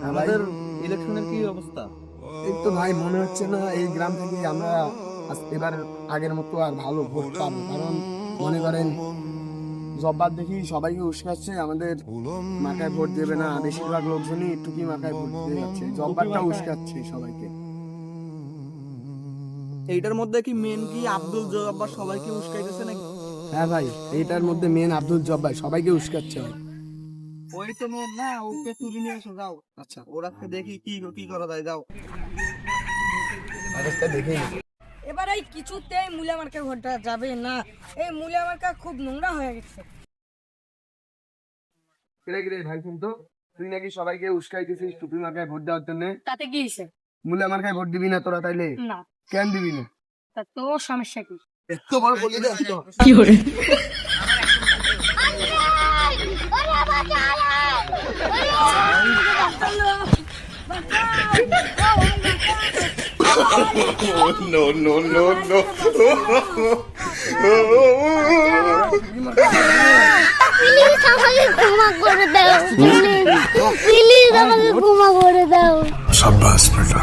আমাদের ইলেকশনের কি অবস্থা? এই তো ভাই মনে হচ্ছে না এই গ্রাম থেকে আমরা এবার আগের মতো আর ভালো ভোট পাবো, কারণ মনে করেন জব্বার দেখি সবাইকে উস্কাচ্ছে, আমাদের মাথায় ভোট দেবে না, বেশিরভাগ লোকজনই টুকি মাথায় ভোট দিয়ে যাচ্ছে, জব্বারটা উস্কাচ্ছে সবাইকে। এইটার মধ্যে কি মেন কি আব্দুল জব্বার সবাইকে উস্কাইতেছে নাকি? হ্যাঁ ভাই, এইটার মধ্যে মেন আব্দুল জব্বার সবাইকে উস্কাচ্ছে ভাই। ওই তো মেন না, ওকে তুলে নিয়ে এসো, যাও। আচ্ছা, ওরা দেখি কি কি করা যায়, যাও। অবস্থা দেখেই এবার এই কিছুতেই মূলা মার্কার ভোটটা যাবে না। এই মূলা মার্কা খুব নোংরা হয়ে গেছে। কিরে ভাই, শুনতো তুই নাকি সবাইকে উস্কাইতেছিস টুপি মার্কায় ভোট দেওয়ার জন্য। তাতে কি হয়েছে? মুলা মার্কায় ভোট দিবি না তোরা? তাইলে না, কেন দিবি না? তা তোর সমস্যা কি? এত বড় বলে দে তো। কি করে? No. প্লিজ আমাকে ক্ষমা করে দাও, প্লিজ আমাকে ক্ষমা করে দাও। शाबाश बेटा।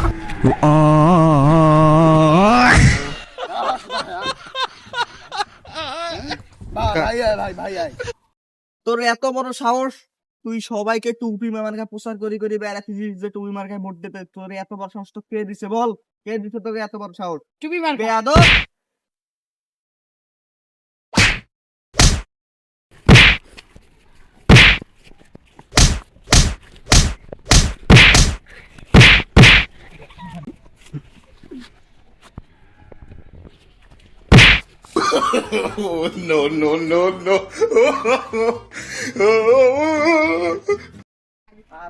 ভাই তোর এত বড় সাহস, তুই সবাইকে টুপি মার্কা প্রচার করি বেড়াচ্ছিস যে টুপি মার্কায় ভোট দেবে। তোর এত বড় সাহস তো কে দিছে বল? কে দিছে তোকে এত বড় সাহস? টুপি মার্কা। বেয়াদব! No.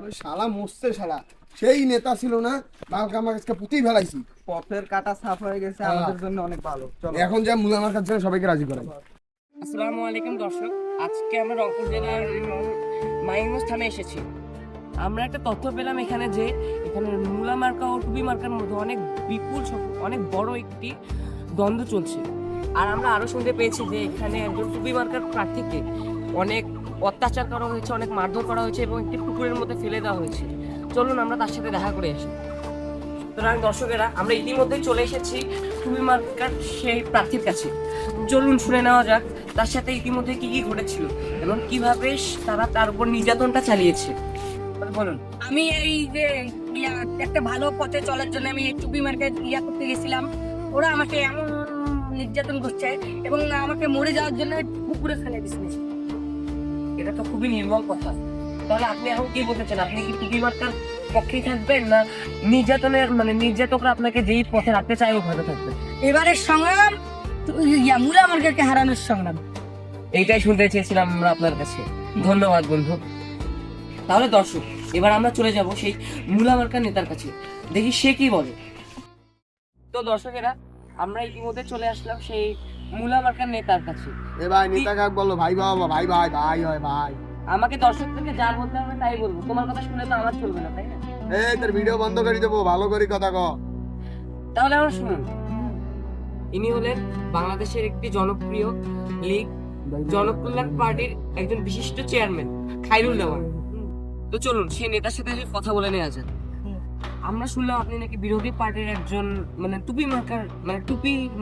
ওই শালা মরছে শালা, সেই নেতা ছিল না, বালকা আমার কাছে পুঁতেই ফেলাইছি। পথের কাটা সাফ হয়ে গেছে, আমাদের জন্য অনেক ভালো। চলো এখন যা মুলা মার্কার জন্য সবাইকে রাজি করাই। আসসালামু আলাইকুম দর্শক, আজকে আমরা রংপুর জেলার মাইমো স্থানে এসেছি। আমরা একটা তথ্য পেলাম এখানে যে এখানে মূলা মার্কা ও টুপি মার্কার মধ্যে অনেক বিপুল অনেক বড় একটি দ্বন্দ্ব চলছে। আর আমরা আরো শুনতে পেয়েছি যে এখানে একজন টুপি মার্কার প্রার্থীকে অনেক অত্যাচার করা হয়েছে, অনেক মারধর করা হয়েছে এবং একটি পুকুরের মধ্যে ফেলে দেওয়া হয়েছে। চলুন আমরা তার সাথে দেখা করে আসি। সুতরাং দর্শকেরা, আমরা ইতিমধ্যেই চলে এসেছি টুপি মার্কার সেই প্রার্থীর কাছে। চলুন শুনে নেওয়া যাক তার সাথে ইতিমধ্যে কি কি ঘটেছিল এবং কিভাবে তারা তার উপর নির্যাতনটা চালিয়েছে। বলুন। আমি এই যে একটা ভালো পথে চলার জন্য আমি এই টুপি মার্কা করতে গেছিলাম। ওরা আমাকে এমন নির্যাতন করছে এবং আমাকে মরে যাওয়ার জন্য পুকুরে ফেলে দিচ্ছে। এটা তো খুবই নির্মল কথা। তাহলে আপনি এখন কি বলতে চান? আপনি কি টুপি মার্কার পক্ষেই থাকবেন না নির্যাতনের নির্যাতকরা আপনাকে যেই পথে রাখতে চায় ওখানে থাকবেন? এবারের সংগ্রাম মূলা মার্কাকে হারানোর সংগ্রাম। এইটাই শুনতে চেয়েছিলাম আমরা আপনার কাছে। ধন্যবাদ বন্ধু। তাহলে দর্শক, এবার আমরা চলে যাব সেই মূলা মার্কার নেতার কাছে, দেখি সে কি বলে। তো দর্শকেরা, আমরা ইতিমধ্যে চলে আসলাম সেই মূলা মার্কার নেতার কাছে। এ ভাই, নেতা কাক বললো? ভাই বাবা, ভাই হয় ভাই। আমাকে দর্শকদেরকে যা বলতে হবে তাই বলবো, তোমার কথা শুনে তো আমার চলবে না, তাই না? এই তোর ভিডিও বন্ধ করে দেবো, ভালো করে কথা ক। তাহলে আমরা শুনুন। ইনি হলেন বাংলাদেশের একটি জনপ্রিয় লীগ জনকল্যাণ পার্টির একজন বিশিষ্ট চেয়ারম্যান খায়রুল দেওয়ান। তো চলুন সেই নেতার সাথে কথা বলে নেওয়া যাক। আমরা শুনলাম আপনি নাকি বিরোধী পার্টির একজন টুপি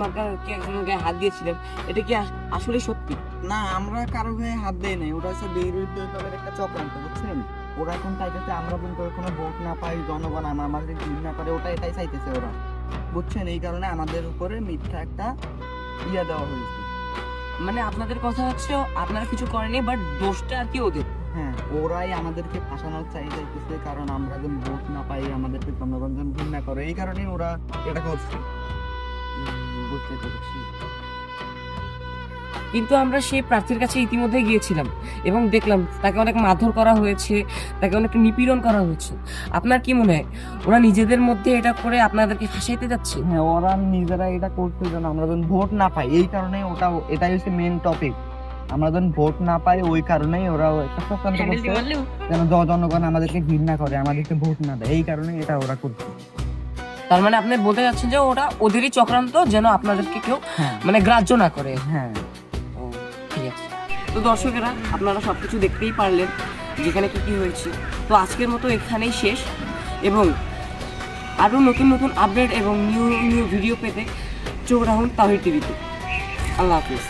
মার্কারকে একজন গায়ে হাত দিয়েছিলেন, এটা কি আসলে সত্যি? না, আমরা কারো গায়ে হাত দেই নাই। ওটা হচ্ছে বিরোধী দলের একটা চক্রান্ত, বুঝছেন? ওরা এখন চাইতেছে আমরা কিন্তু কোনো ভোট না পাই, জনগণ আমাদের ঘৃণা করে, এটাই চাইতেছে ওরা, বুঝছেন? এই কারণে আমাদের উপরে মিথ্যা একটা দেওয়া হয়েছে। মানে আপনাদের কথা হচ্ছে আপনারা কিছু করেনি, বাট দোষটা আর কি ওদের। হ্যাঁ, ওরাই আমাদেরকে ফাঁসানোর চাইতেছে, কারণ আমরা যেন ভোট না পাই, আমাদেরকে জনগণ যেন ঘৃণা করে, এই কারণেই ওরা এটা করছে। বুঝতে পেরেছি। কিন্তু আমরা সেই প্রার্থীর কাছে ইতিমধ্যে গিয়েছিলাম এবং দেখলাম তাকে অনেক মারধর করা হয়েছে, তাকে অনেক নিপীড়ন করা হয়েছে। আপনার কি মনে হয় ওরা নিজেদের মধ্যে এটা করে আপনাদেরকে ফাঁসাইতে যাচ্ছে? হ্যাঁ, ওরা নিজেরা এটা করছে যেন আমরা যেন ভোট না পাই, এই কারণে এটাই হচ্ছে মেন টপিক। আমরা যেন ভোট না পাই, ওই কারণেই ওরা একটা চক্রান্ত করছে যেন জনগণ আমাদেরকে ঘৃণা করে, আমাদেরকে ভোট না দেয়, এই কারণে এটা ওরা করছে। তার মানে আপনি বলতে যাচ্ছেন যে ওটা ওদেরই চক্রান্ত, যেন আপনাদেরকে কেউ গ্রাহ্য না করে। হ্যাঁ, ঠিক আছে। তো দর্শকেরা, আপনারা সবকিছু দেখতেই পারলেন যেখানে কী হয়েছে। তো আজকের মতো এখানেই শেষ, এবং আরও নতুন নতুন আপডেট এবং নিউ ভিডিও পেতে চোখ রাখুন তাহির টিভিতে। আল্লাহ হাফিজ।